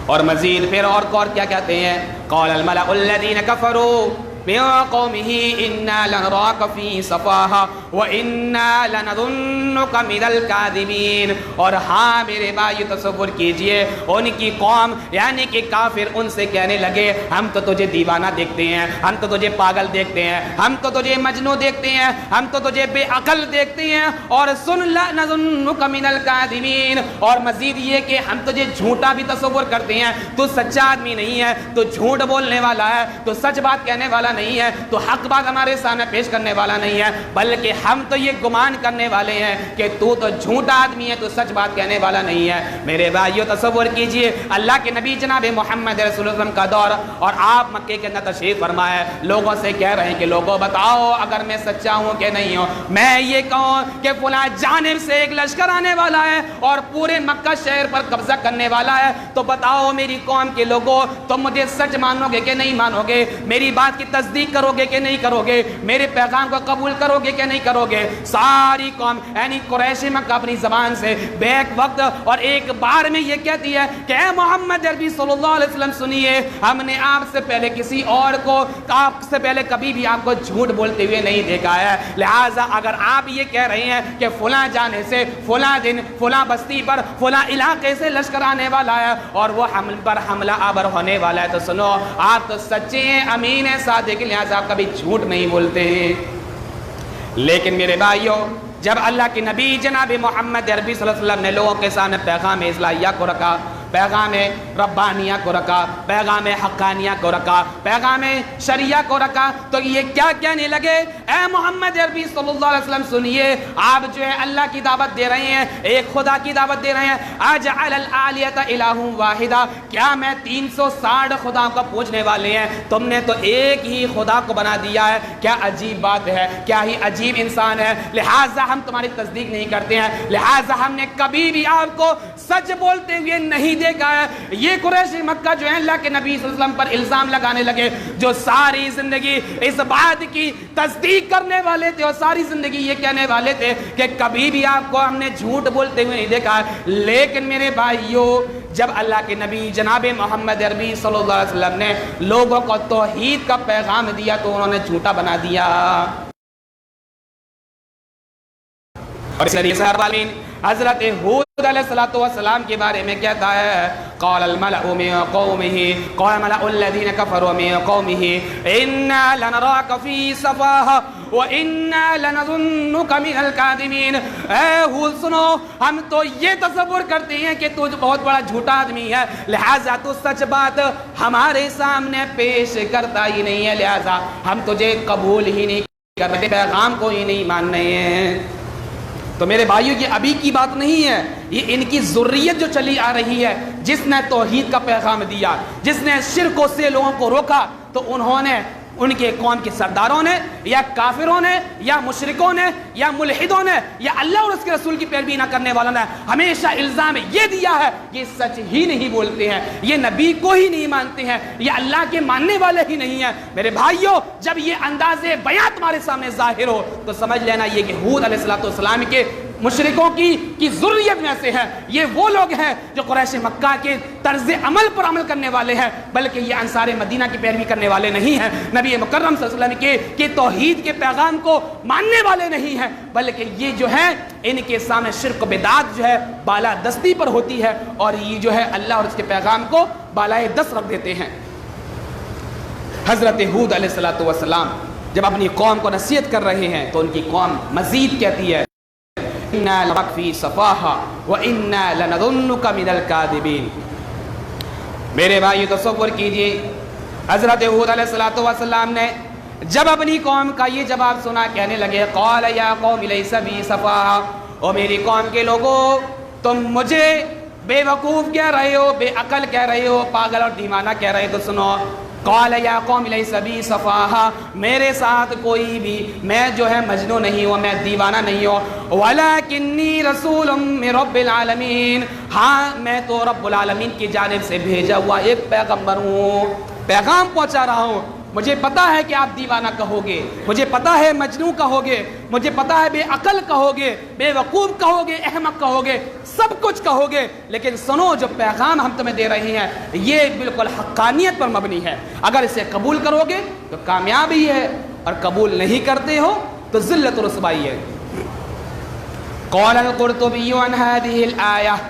اور مزید پھر اور کیا کہتے ہیں قال الملأ الذین کفروا من قومه انا لنراک فی صفاہا وانا لنظنک من الکاذبین، اور ہاں میرے بھائی تصور کیجئے ان کی قوم یعنی کہ کافر ان سے کہنے لگے ہم تو تجھے دیوانہ دیکھتے ہیں، ہم تو تجھے پاگل دیکھتے ہیں، ہم تو تجھے مجنوں دیکھتے ہیں، ہم تو تجھے بے عقل دیکھتے ہیں، اور سن لنظنک من الکاذبین، اور مزید یہ کہ ہم تجھے جھوٹا بھی تصور کرتے ہیں، تو سچا آدمی نہیں ہے، تو جھوٹ بولنے والا ہے، تو سچ بات کہنے والا نہیں ہے، تو حق بات ہمارے سامنے پیش کرنے والا نہیں ہے، بلکہ ہم تو یہ گمان کرنے والے ہیں کہ تو جھوٹا آدمی ہے، تو سچ بات کہنے والا نہیں ہے۔ میرے بھائیو تصور کیجئے اللہ کے نبی جناب محمد رسول اللہ کا دور، اور آپ مکے کے اندر تشریف فرما ہے، لوگوں سے کہہ رہے ہیں کہ لوگوں بتاؤ اگر میں سچا ہوں کہ نہیں ہوں، میں یہ کہوں کہ فلاں جانب سے ایک لشکر آنے والا ہے اور پورے مکہ شہر پر قبضہ کرنے والا ہے، تو بتاؤ میری قوم کے لوگوں تم مجھے سچ مانو گے کہ نہیں مانو گے، میری بات کی تصدیق کرو گے کہ نہیں کرو گے، میرے پیغام کو قبول کرو گے کہ نہیں کرو گے؟ ساری قوم یعنی قریش مکہ اپنی زبان سے بیک وقت اور ایک بار میں یہ کہتی ہے کہ اے محمد عربی صلی اللہ علیہ وسلم سنیے، ہم نے آپ سے پہلے کسی اور کو، آپ سے پہلے کبھی بھی آپ کو جھوٹ بولتے ہوئے نہیں دیکھا ہے، لہٰذا اگر آپ یہ کہہ رہے ہیں کہ فلاں جانے سے فلاں دن فلاں بستی پر فلاں علاقے سے لشکر آنے والا ہے اور وہ حمل پر حملہ آور ہونے والا ہے، تو سنو آپ تو سچے ہیں، امین ہیں، صادق، لہٰذا آپ کبھی جھوٹ نہیں بولتے ہیں۔ لیکن میرے بھائیوں جب اللہ کے نبی جناب محمد عربی صلی اللہ علیہ وسلم نے لوگوں کے سامنے پیغام اصلاحیہ کو رکھا، پیغام ربانیہ کو رکھا، پیغام حقانیہ کو رکھا، پیغام شریعہ کو رکھا، تو یہ کیا کہنے لگے؟ اے محمد عربی صلی اللہ علیہ وسلم سنیے، آپ جو ہے اللہ کی دعوت دے رہے ہیں، ایک خدا کی دعوت دے رہے ہیں، اجعل الآلیۃ الہ واحدہ، کیا میں 360 خداؤں کو پوجنے والے ہیں، تم نے تو ایک ہی خدا کو بنا دیا ہے، کیا عجیب بات ہے، کیا ہی عجیب انسان ہے، لہٰذا ہم تمہاری تصدیق نہیں کرتے ہیں، لہٰذا ہم نے کبھی بھی آپ کو سچ بولتے ہوئے نہیں دیکھا ہے۔ یہ قریش مکہ جو ہے اللہ کے نبی صلی اللہ علیہ وسلم پر الزام لگانے لگے، جو ساری زندگی اس بات کی تصدیق کرنے والے تھے اور ساری زندگی یہ کہنے والے تھے کہ کبھی بھی آپ کو ہم نے جھوٹ بولتے ہوئے نہیں دیکھا ہے، لیکن میرے بھائیوں جب اللہ کے نبی جناب محمد عربی صلی اللہ علیہ وسلم نے لوگوں کو توحید کا پیغام دیا تو انہوں نے جھوٹا بنا دیا۔ اور اس لیے حضرت ہود علیہ السلام کے بارے میں کہتا ہے قال الملأ من قومه قال الملأ الذين كفروا من قومه إنا لنراك في سفاهة وإنا لنظنك من الكاذبين۔ اے ہود سنو، ہم تو یہ تصور کرتے ہیں کہ تو بہت بڑا جھوٹا آدمی ہے، لہٰذا تو سچ بات ہمارے سامنے پیش کرتا ہی نہیں ہے، لہٰذا ہم تجھے قبول ہی نہیں کرتے، پیغام کو ہی نہیں مان رہے ہیں۔ تو میرے بھائیو یہ ابھی کی بات نہیں ہے، یہ ان کی ذریت جو چلی آ رہی ہے، جس نے توحید کا پیغام دیا، جس نے شرکوں سے لوگوں کو روکا، تو انہوں نے ان کے قوم کے سرداروں نے یا کافروں نے یا مشرکوں نے یا ملحدوں نے یا اللہ اور اس کے رسول کی پیروی نہ کرنے والوں نے ہمیشہ الزام یہ دیا ہے کہ سچ ہی نہیں بولتے ہیں، یہ نبی کو ہی نہیں مانتے ہیں، یہ اللہ کے ماننے والے ہی نہیں ہیں۔ میرے بھائیوں جب یہ انداز بیان تمہارے سامنے ظاہر ہو تو سمجھ لینا یہ کہ ہود علیہ السلام کے مشرکوں کی ذریت میں سے ہے، یہ وہ لوگ ہیں جو قریش مکہ کے طرز عمل پر عمل کرنے والے ہیں، بلکہ یہ انصار مدینہ کی پیروی کرنے والے نہیں ہیں، نبی مکرم صلی اللہ علیہ وسلم کے توحید کے پیغام کو ماننے والے نہیں ہیں، بلکہ یہ جو ہے ان کے سامنے شرک و بدعت جو ہے بالا دستی پر ہوتی ہے، اور یہ جو ہے اللہ اور اس کے پیغام کو بالائے دست رکھ دیتے ہیں۔ حضرت ہود علیہ السلام جب اپنی قوم کو نصیحت کر رہے ہیں تو ان کی قوم مزید کہتی ہے اِنَّا لَنَرَاكَ فِي صَفَاهَةٍ وَإِنَّا لَنَظُنُّكَ مِنَ الْكَاذِبِينَ۔ میرے بھائی تصور کیجئے حضرت ہود علیہ السلام نے جب اپنی قوم کا یہ جواب سنا کہنے لگے قَالَ يَا قَوْمِ لَيْسَ بِي صَفَاهَةٌ، او میری قوم کے لوگوں تم مجھے بے وقوف کہہ رہے ہو، بے عقل کہہ رہے ہو، پاگل اور دیوانہ کہہ رہے ہو، تو سنو قال یا قوم لیس بی صفاہا، میرے ساتھ کوئی بھی میں جو ہے مجنون نہیں ہوں، میں دیوانہ نہیں ہوں، ولکنی رسول من رب العالمین، ہاں میں تو رب العالمین کی جانب سے بھیجا ہوا ایک پیغمبر ہوں، پیغام پہنچا رہا ہوں۔ مجھے پتا ہے کہ آپ دیوانہ کہو گے، مجھے پتا ہے مجنون کہو گے، مجھے پتا ہے بے عقل کہو گے، بے وقوف کہو گے، احمق کہو گے، سب کچھ کہو گے، لیکن سنو جو پیغام ہم تمہیں دے رہے ہیں یہ بالکل حقانیت پر مبنی ہے، اگر اسے قبول کرو گے تو کامیابی ہے، اور قبول نہیں کرتے ہو تو ذلت و رسوائی ہے۔ قال القرطبی عن هذه الآیہ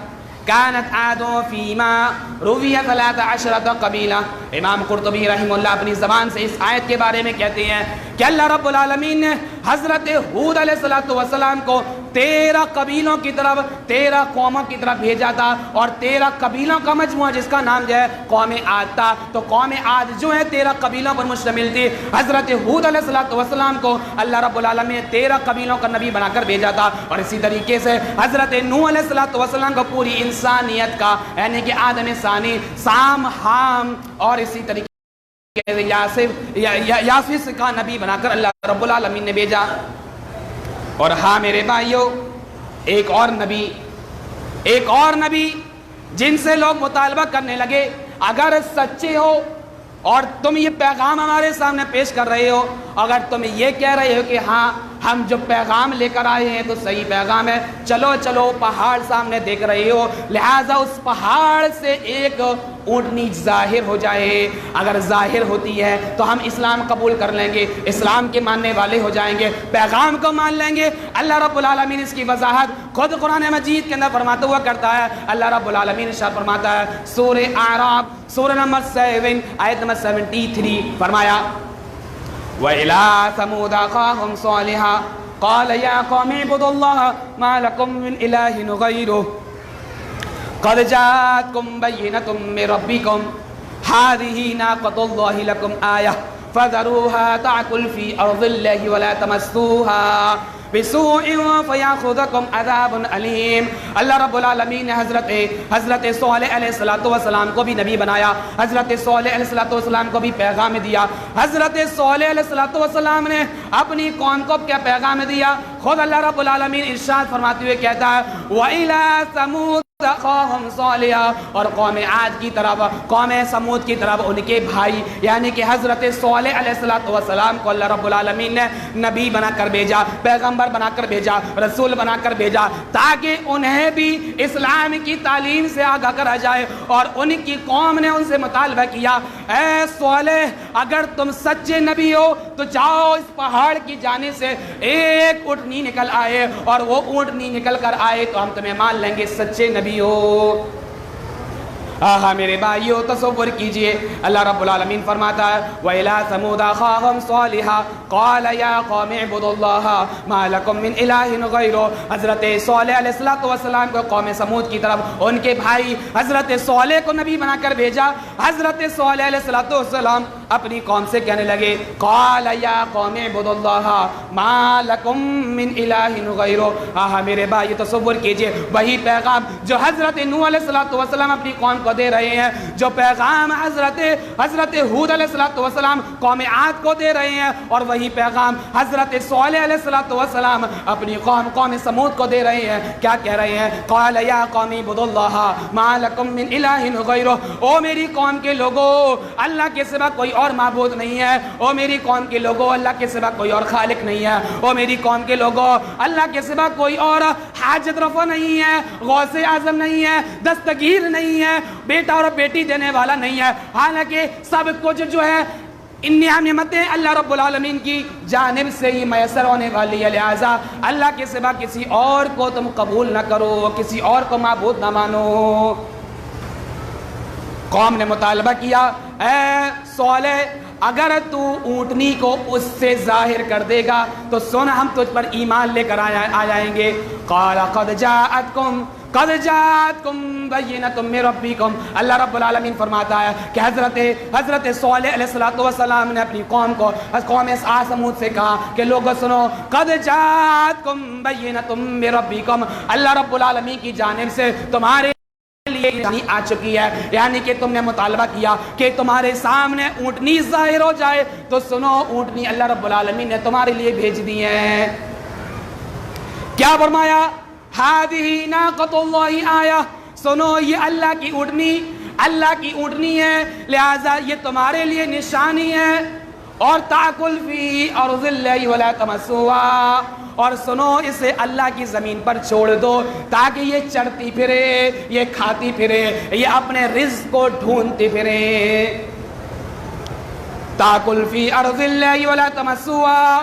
كانت عاد فيما روی 13 قبیلہ، امام قرطبی رحمہ اللہ اپنی زبان سے اس آیت کے بارے میں کہتے ہیں کہ اللہ رب العالمین نے حضرت ہود علیہ السلام کو 13 قبیلوں کی طرف 13 قوموں کی طرف بھیجا تھا، اور 13 قبیلوں کا مجموعہ جس کا نام جو ہے قوم عاد تھا۔ تو قوم عاد جو ہے 13 قبیلوں پر مشتمل تھی۔ حضرت ہود علیہ السلام کو اللہ رب العالمین نے 13 قبیلوں کا نبی بنا کر بھیجا تھا، اور اسی طریقے سے حضرت نوح علیہ السلام کو پوری انسانیت کا یعنی کہ آدم ثانی، سام، حام اور اسی طریقے یافس کا نبی بنا کر اللہ رب العالمین نے بھیجا۔ اور ہاں میرے بھائیوں، ایک اور نبی جن سے لوگ مطالبہ کرنے لگے، اگر سچے ہو اور تم یہ پیغام ہمارے سامنے پیش کر رہے ہو، اگر تم یہ کہہ رہے ہو کہ ہاں ہم جو پیغام لے کر آئے ہیں تو صحیح پیغام ہے، چلو پہاڑ سامنے دیکھ رہے ہو، لہٰذا اس پہاڑ سے ایک اونٹنی ظاہر ہو جائے، اگر ظاہر ہوتی ہے تو ہم اسلام قبول کر لیں گے، اسلام کے ماننے والے ہو جائیں گے، پیغام کو مان لیں گے۔ اللہ رب العالمین اس کی وضاحت خود قرآن مجید کے اندر فرماتا ہوا کرتا ہے۔ اللہ رب العالمین ارشاد فرماتا ہے سورہ اعراف سورہ نمبر 7 آیت نمبر 73، فرمایا وَإِلَىٰ ثَمُودَ أَخَاهُمْ صَالِحًا قَالَ يَا قَوْمِ اعْبُدُوا اللَّهَ مَا لَكُم مِّنْ إِلَٰهٍ غَيْرُهُ قَدْ جَاءَتْكُم بَيِّنَةٌ مِّن رَّبِّكُمْ هَٰذِهِ نَاقَةُ اللَّهِ لَكُمْ آيَةً فَذَرُوهَا تَأْكُلْ فِي أَرْضِ اللَّهِ وَلَا تَمَسُّوهَا بِسُوءٍ فَيَأْخُذَكُمْ عَذَابٌ أَلِيمٌ۔ اللہ رب العالمین نے حضرت صالح علیہ السلام کو بھی نبی بنایا، حضرت صالح علیہ السلام کو بھی پیغام دیا۔ حضرت صالح علیہ السلام نے اپنی قوم کو کیا پیغام دیا؟ خود اللہ رب العالمین ارشاد فرماتے ہوئے کہتا ہے وَإِلَىٰ ثَمُودَ أَخَاهُمْ صَالِحًا، اور قوم عاد کی طرف، قوم سمود کی طرف ان کے بھائی یعنی کہ حضرت صالح علیہ السلام کو اللہ رب العالمین نے نبی بنا کر بھیجا، پیغمبر بنا کر بھیجا، رسول بنا کر بھیجا، تاکہ انہیں بھی اسلام کی تعلیم سے آگاہ کرا جائے۔ اور ان کی قوم نے ان سے مطالبہ کیا اے صالح اگر تم سچے نبی ہو تو جاؤ اس پہاڑ کی جانب سے ایک اونٹنی نکل آئے، اور وہ اونٹنی نکل کر آئے تو ہم تمہیں مان لیں گے سچے نبی ہو۔ آہا میرے بھائیو تصور کیجئے، اللہ رب العالمین فرماتا ہے وَإِلَىٰ ثَمُودَ أَخَاهُمْ صَالِحًا قَالَ يَا قَوْمِ اعْبُدُوا اللَّهَ مَا لَكُم مِّنْ إِلَٰهٍ غَيْرُهُ۔ حضرت صالح علیہ السلام کو قوم سمود کی طرف ان کے بھائی حضرت صالح کو نبی بنا کر بھیجا۔ حضرت صالح علیہ السلام اپنی قوم سے کہنے لگے قَالَ يَا قَوْمِ اعْبُدُوا اللَّهَ مَا لَكُم مِّنْ إِلَٰهٍ غَيْرُهُ۔ آہا میرے بھائی تصور کیجئے وہی پیغام جو حضرت نوح علیہ السلام اپنی قوم کو دے رہے ہیں، جو پیغام حضرت ہود علیہ السلام قوم عاد کو دے رہے ہیں، اور وہی پیغام حضرت صالح علیہ السلام اپنی قوم سمود کو دے رہے ہیں۔ کیا کہہ رہے ہیں؟ قال یا قوم اعبدوا اللہ ما لکم من الہ غیرہ، او میری قوم کے لوگو اللہ کے سوا کوئی اور معبود نہیں ہے، او میری قوم کے لوگو اللہ کے سوا کوئی اور خالق نہیں ہے، او میری قوم کے لوگو اللہ کے سوا کوئی اور حاجت رفع نہیں ہے، غوث اعظم نہیں ہے، دستگیر نہیں ہے، بیٹا اور بیٹی دینے والا نہیں ہے، حالانکہ سب کچھ جو ہے ان نعمتیں اللہ رب العالمین کی جانب سے ہی میسر ہونے والی ہے، لہٰذا اللہ کے سوا کسی اور کو تم قبول نہ کرو، کسی اور کو معبود نہ مانو۔ قوم نے مطالبہ کیا اے صالح اگر تو اونٹنی کو اس سے ظاہر کر دے گا تو سن ہم تجھ پر ایمان لے کر آ جائیں گے۔ قال قد جاءتکم بینۃ من ربکم، اللہ رب العالمین فرماتا ہے کہ حضرت صالح علیہ السلام نے اپنی قوم سمود سے کہا کہ لوگوں سنو قد جاءتکم بینۃ من ربکم، اللہ رب العالمین کی جانب سے تمہارے آ چکی ہے، یعنی کہ تم نے مطالبہ کیا کہ تمہارے سامنے اونٹنی ظاہر ہو جائے تو سنو اونٹنی اللہ رب العالمین نے تمہارے لیے بھیج دی ہے۔ کیا فرمایا؟ ہذہ ناقۃ اللہ آیہ، سنو یہ اللہ کی اونٹنی ہے، لہذا یہ تمہارے لیے نشانی ہے، اور تاکل فی ارض اللہ ولا تمسوہا، اور سنو اسے اللہ کی زمین پر چھوڑ دو تاکہ یہ چرتی پھرے، یہ کھاتی پھرے، یہ اپنے رزق کو ڈھونڈتی پھرے۔ تاکل فی ارض اللہ ولا تمسوہا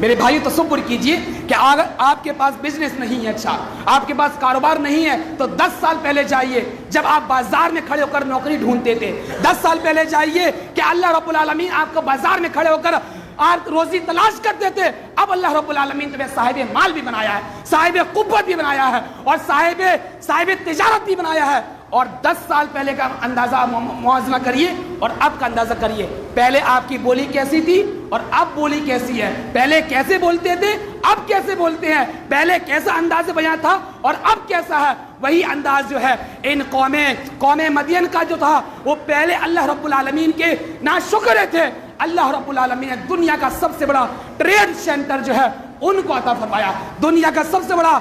میرے بھائی تصور کیجئے کہ اگر آپ کے پاس بزنس نہیں ہے، اچھا آپ کے پاس کاروبار نہیں ہے، تو 10 سال پہلے جائیے جب آپ بازار میں کھڑے ہو کر نوکری ڈھونڈتے تھے، 10 سال پہلے جائیے کہ اللہ رب العالمین آپ کو بازار میں کھڑے ہو کر آپ روزی تلاش کرتے تھے، اب اللہ رب العالمین تمہیں صاحب مال بھی بنایا ہے، صاحب قوت بھی بنایا ہے، اور صاحب تجارت بھی بنایا ہے. اور 10 سال پہلے کا اندازہ موازنہ کریے اور اب کا اندازہ کریے، پہلے آپ کی بولی کیسی تھی اور اب بولی کیسی ہے، پہلے کیسے بولتے تھے اب کیسے بولتے ہیں، پہلے کیسا انداز بیان تھا اور اب کیسا ہے. وہی انداز جو ہے ان قوم مدین کا جو تھا، وہ پہلے اللہ رب العالمین کے ناشکرے تھے. اللہ رب العالمین نے دنیا کا سب سے بڑا ٹریڈ سینٹر جو ہے ان کو عطا فرمایا، دنیا کا سب سے بڑا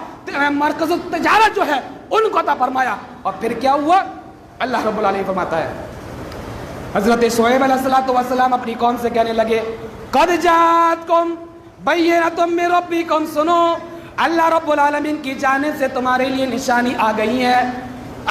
مرکز تجارت جو ہے ان کو عطا فرمایا. اور پھر کیا ہوا؟ اللہ رب العالمین فرماتا ہے، حضرت شعیب علیہ السلام اپنی قوم سے کہنے لگے، قد جاءتکم بینۃ من ربکم، سنو اللہ رب العالمین کی جانب سے تمہارے لیے نشانی آ گئی ہے،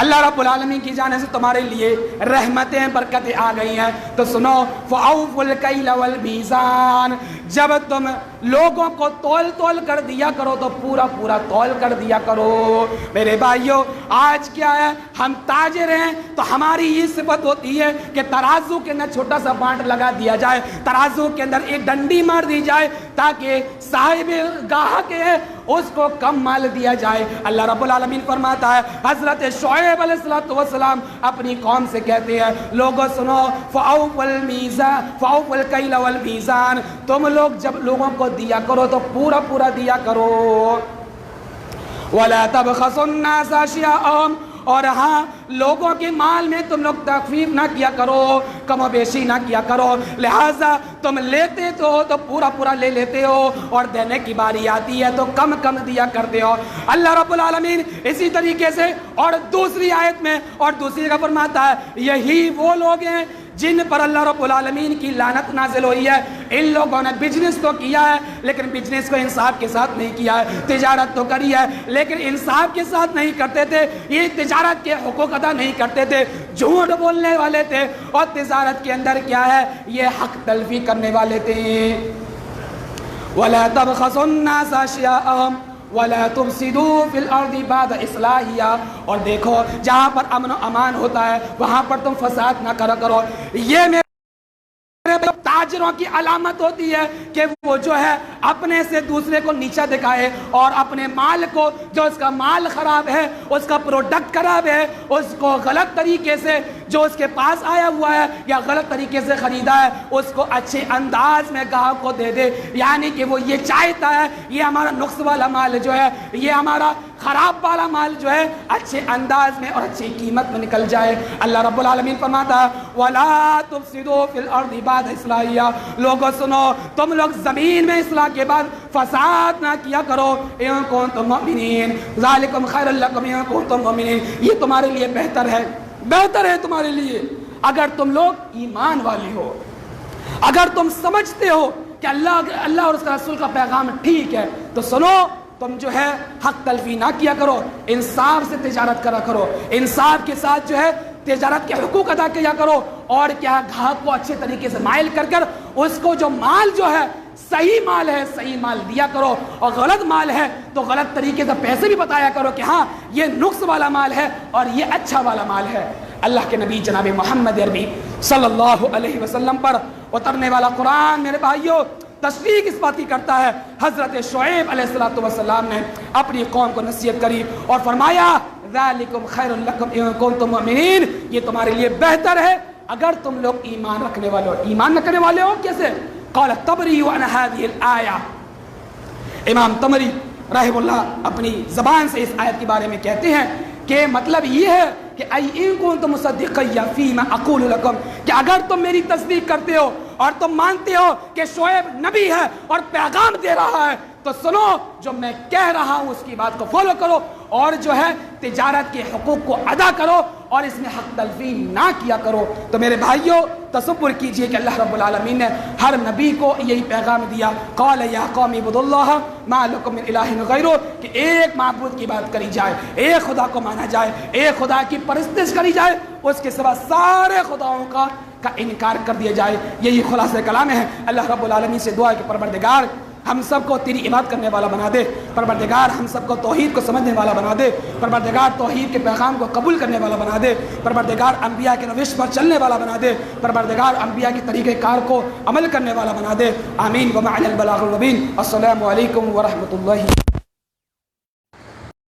اللہ رب العالمین کی جانب سے تمہارے لیے رحمتیں برکتیں آ گئی ہیں. تو سنو، فَأَوْفُوا الْكَيْلَ وَالْمِيزَانَ، جب تم لوگوں کو تول کر دیا کرو تو پورا تول کر دیا کرو. میرے بھائیوں، آج کیا ہے، ہم تاجر ہیں تو ہماری یہ صفت ہوتی ہے کہ ترازو کے اندر چھوٹا سا بانٹ لگا دیا جائے، ترازو کے اندر ایک ڈنڈی مار دی جائے تاکہ صاحب گاہک ہے اس کو کم مال دیا جائے. اللہ رب العالمین فرماتا ہے، حضرت شعیب علیہ السلام اپنی قوم سے کہتے ہیں، لوگوں سنو، فَأَوْفُوا الْكَيْلَ وَالْمِيزَانَ، تم لوگ جب لوگوں کو دیا کرو تو پورا دیا کرو. وَلَا تَبْخَسُوا النَّاسَ أَشْيَاءَهُمْ، اور ہاں لوگوں کے مال میں تم لوگ تخفیف نہ کیا کرو، کم و بیشی نہ کیا کرو. لہٰذا تم لیتے تو پورا لے لیتے ہو اور دینے کی باری آتی ہے تو کم دیا کرتے ہو. اللہ رب العالمین اسی طریقے سے اور دوسری آیت میں اور دوسری جگہ فرماتا ہے، یہی وہ لوگ ہیں جن پر اللہ رب العالمین کی لعنت نازل ہوئی ہے. ان لوگوں نے بزنس تو کیا ہے لیکن بزنس کو انصاف کے ساتھ نہیں کیا ہے، تجارت تو کری ہے لیکن انصاف کے ساتھ نہیں کرتے تھے، یہ تجارت کے حقوق ادا نہیں کرتے تھے، جھوٹ بولنے والے تھے، اور تجارت کے اندر کیا ہے، یہ حق تلفی کرنے والے تھے. وَلَا تَبْخَسُوا النَّاسَ أَشْيَاءَهُمْ وَلَا تُفْسِدُوا فِي الْأَرْضِ بَعْدَ إِصْلَاحِهَا، اور دیکھو جہاں پر امن و امان ہوتا ہے وہاں پر تم فساد نہ کرو. یہ میرے تاجروں کی علامت ہوتی ہے کہ وہ جو ہے اپنے سے دوسرے کو نیچا دکھائے اور اپنے مال کو، جو اس کا مال خراب ہے، اس کا پروڈکٹ خراب ہے، اس کو غلط طریقے سے جو اس کے پاس آیا ہوا ہے یا غلط طریقے سے خریدا ہے، اس کو اچھے انداز میں گاہک کو دے دے. یعنی کہ وہ یہ چاہتا ہے یہ ہمارا نقص والا مال جو ہے، یہ ہمارا خراب والا مال جو ہے اچھے انداز میں اور اچھی قیمت میں نکل جائے. اللہ رب العالمین فرماتا ہے، وَلَا تُفْسِدُوا فِي الْأَرْضِ بَعْدَ إِصْلَاحِهَا، لوگوں سنو، تم لوگ زمین میں اصلاح کے بعد فساد نہ کیا کرو. إِن كُنتُم مُؤْمِنِينَ ذَلِكُمْ خَيْرٌ لَكُمْ إِن كُنتُم مُؤْمِنِينَ، یہ تمہارے لیے بہتر ہے تمہارے لیے اگر تم لوگ ایمان والے ہو، اگر تم سمجھتے ہو کہ اللہ اور اس کا رسول کا پیغام ٹھیک ہے. تو سنو، تم جو ہے حق تلفی نہ کیا کرو، انصاف سے تجارت کرا کرو، انصاف کے ساتھ جو ہے تجارت کے حقوق ادا کیا کرو، اور کیا گاہک کو اچھے طریقے سے مائل کر اس کو جو مال جو ہے صحیح مال ہے صحیح مال دیا کرو، اور غلط مال ہے تو غلط طریقے سے پیسے بھی بتایا کرو کہ ہاں یہ نقص والا مال ہے اور یہ اچھا والا مال ہے. اللہ کے نبی جناب محمد عربی صلی اللہ علیہ وسلم پر اترنے والا قرآن میرے بھائیوں تصدیق اس بات کی کرتا ہے. حضرت شعیب علیہ السلام نے اپنی قوم کو نصیحت کری اور فرمایا، ذَلِكُمْ خَيْرٌ لَكُمْ إِن كُنتُم مُؤْمِنِينَ، یہ تمہارے لیے بہتر ہے اگر تم لوگ ایمان رکھنے والے ہو. ایمان نہ کرنے والے ہو کیسے؟ قال الطبری عن هذه الآية، امام طبری رحمہ اللہ اپنی زبان سے اس آیت کے بارے میں کہتے ہیں کہ مطلب یہ ہے کہ اَإِن كُنتُم مُصَدِّقِيَّ فِيمَا أَقُولُ لَكُمْ، کہ اگر تم میری تصدیق کرتے ہو اور تم مانتے ہو کہ شعیب نبی ہے اور پیغام دے رہا ہے، تو سنو جو میں کہہ رہا ہوں اس کی بات کو فالو کرو، اور جو ہے تجارت کے حقوق کو ادا کرو اور اس میں حق تلفی نہ کیا کرو. تو میرے بھائیوں تصور کیجئے کہ اللہ رب العالمین نے ہر نبی کو یہی پیغام دیا، قال یا قوم اعبدوا اللہ ما لکم من الہ غیرہ، کہ ایک معبود کی بات کری جائے، ایک خدا کو مانا جائے، ایک خدا کی پرستش کری جائے، اس کے سوا سارے خداؤں کا انکار کر دیا جائے. یہی خلاصہ کلام ہے. اللہ رب العالمین سے دعا ہے کہ پروردگار ہم سب کو تیری عبادت کرنے والا بنا دے پروردگار، ہم سب کو توحید کو سمجھنے والا بنا دے پروردگار، توحید کے پیغام کو قبول کرنے والا بنا دے پروردگار، انبیاء کے روش پر چلنے والا بنا دے پروردگار، انبیاء کے طریقہ کار کو عمل کرنے والا بنا دے، آمین ومعنا البلاغ المبین۔ السلام علیکم ورحمۃ اللہ۔